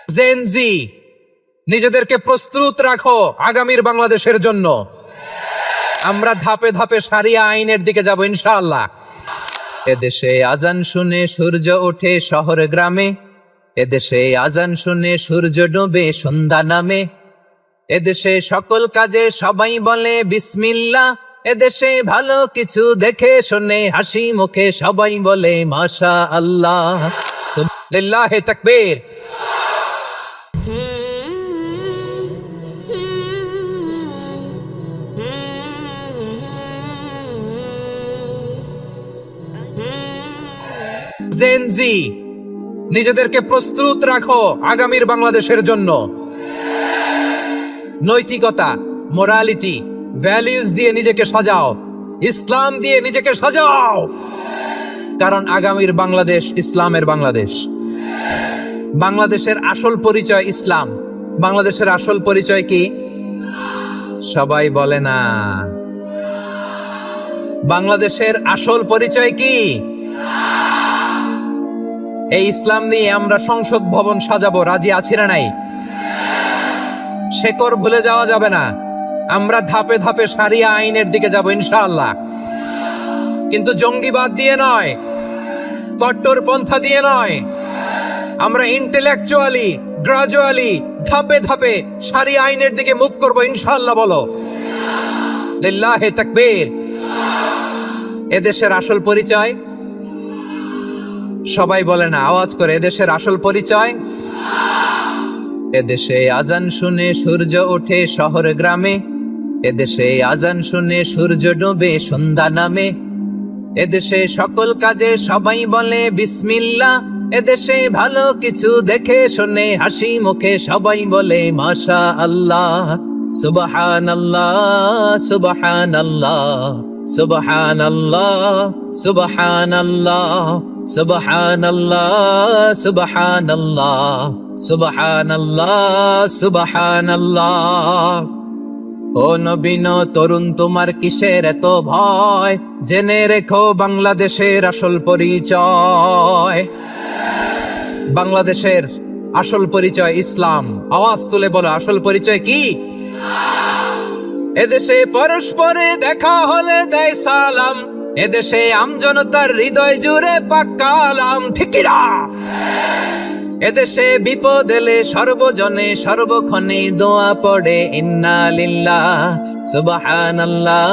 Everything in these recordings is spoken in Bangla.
জেনজি, নিজেদেরকে প্রস্তুত রাখো আগামীর বাংলাদেশের জন্য। আমরা ধাপে ধাপে শারিয়া আইনের দিকে যাব ইনশাআল্লাহ। এদেশে আজান শুনে সূর্য ওঠে শহর গ্রামে, এদেশে আজান শুনে সূর্য ডোবে সন্ধ্যা নামে, এদেশে সকল কাজে সবাই বলে বিসমিল্লাহ, এদেশে ভালো কিছু দেখে শুনে হাসি মুখে সবাই বলে মাশা আল্লাহ। লিল্লাহি তাকবীর। জেনজি, নিজেদেরকে প্রস্তুত রাখো আগামীর বাংলাদেশের জন্য। নৈতিকতা, মোরালিটি, ভ্যালিউজ দিয়ে নিজেকে সাজাও, ইসলাম দিয়ে নিজেকে সাজাও, কারণ আগামীর বাংলাদেশ ইসলামের বাংলাদেশ। বাংলাদেশের আসল পরিচয় ইসলাম। বাংলাদেশের আসল পরিচয় কি? সবাই বলে না। বাংলাদেশের আসল পরিচয় কি? এই ইসলাম নিয়ে আমরা সংসদ ভবন সাজাবো, রাজি আছি না নাই? শেকড় ভুলে যাওয়া যাবে না। আমরা ধাপে ধাপে শারিয়া আইনের দিকে যাব ইনশাআল্লাহ, কিন্তু জঙ্গিবাদ দিয়ে নয়, কট্টরপন্থা দিয়ে নয়। আমরা ইন্টেলেকচুয়ালি, গ্রাজুয়ালি, ধাপে ধাপে শারিয়া আইনের দিকে মুভ করব ইনশাআল্লাহ। বলো লিল্লাহি তাকবীর। এদেশের আসল পরিচয় সবাই বলে না, আওয়াজ করে, এদেশের আসল পরিচয়। এদেশে আজান শুনে সূর্য ওঠে শহর গ্রামে, এদেশে আজান শুনে সূর্য ডোবে সন্ধ্যা নামে, এদেশে সকল কাজে সবাই বলে বিসমিল্লাহ, এদেশে ভালো কিছু দেখে শুনে হাসি মুখে সবাই বলে মাশা আল্লাহ। সুবহানাল্লাহ, সুবহানাল্লাহ, সুবহানাল্লাহ, সুবহানাল্লাহ, সুবহানাল্লাহ, সুবহানাল্লাহ, সুবহানাল্লাহ, সুবহানাল্লাহ। ও নবীন তরুণ, তোমার কিসের এত ভয়? জেনে রেখো বাংলাদেশের আসল পরিচয়। বাংলাদেশের আসল পরিচয় ইসলাম। আওয়াজ তুলে বলো, আসল পরিচয় কি? এদেশে পরস্পরে দেখা হলে দেয় সালাম, এদেশে আমজনতার হৃদয় জুড়ে পাক্কালাম, ঠিক না? এদেশে বিপদ এলে সর্বজনে সর্বক্ষণে দোয়া পড়ে ইন্না লিল্লাহ, সুবহানাল্লাহ,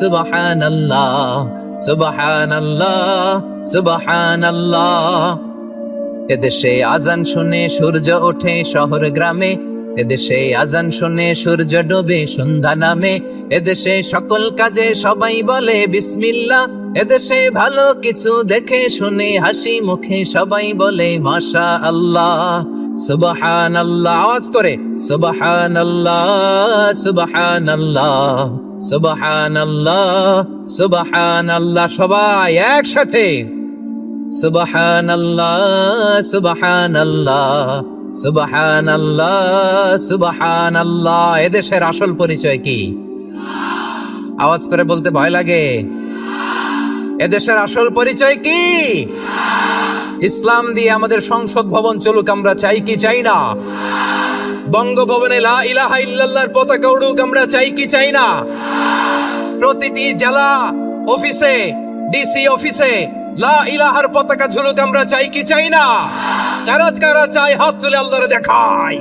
সুবহানাল্লাহ, সুবহানাল্লাহ, সুবহানাল্লাহ। এদেশে আজান শুনে সূর্য ওঠে শহর গ্রামে, এদেশে আজান শুনে সূর্য ডোবে সন্ধ্যা নামে, এদেশে সকল কাজে সবাই বলে বিসমিল্লাহ, এদেশে ভালো কিছু দেখে শুনে হাসি মুখে সবাই বলে মাশা আল্লাহ। সুবহানাল্লাহ, আওয়াজ করে, সুবহানাল্লাহ, সুবহানাল্লাহ, সুবহানাল্লাহ, সুবহানাল্লাহ। সবাই একসাথে সুবহানাল্লাহ, সুবহানাল্লাহ, সুবহানাল্লাহ, সুবহানাল্লাহ। এদেশের আসল পরিচয় কি? আওয়াজ করে বলতে ভয় লাগে। এদেশের আসল পরিচয় কি? ইসলাম দিয়ে আমাদের সংসদ ভবন চলুক, আমরা চাই কি চাই না? বঙ্গভবনে লা ইলাহা ইল্লাল্লাহর পতাকা উড়ুক, আমরা চাই কি চাই না? প্রতিটি জেলা অফিসে, ডিসি অফিসে লা ইলাহার পতাকা ঝুলুক, আমরা চাই কি চাই না? কারা কারা চাই হাত তুলে আল্লাহরে দেখায়।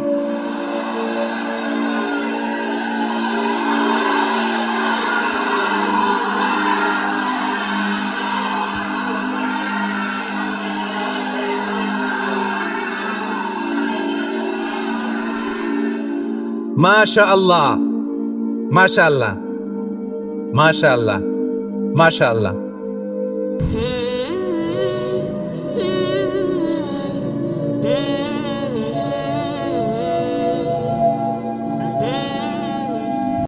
মাশাআল্লাহ, মাশাআল্লাহ, মাশাআল্লাহ, মাশাআল্লাহ।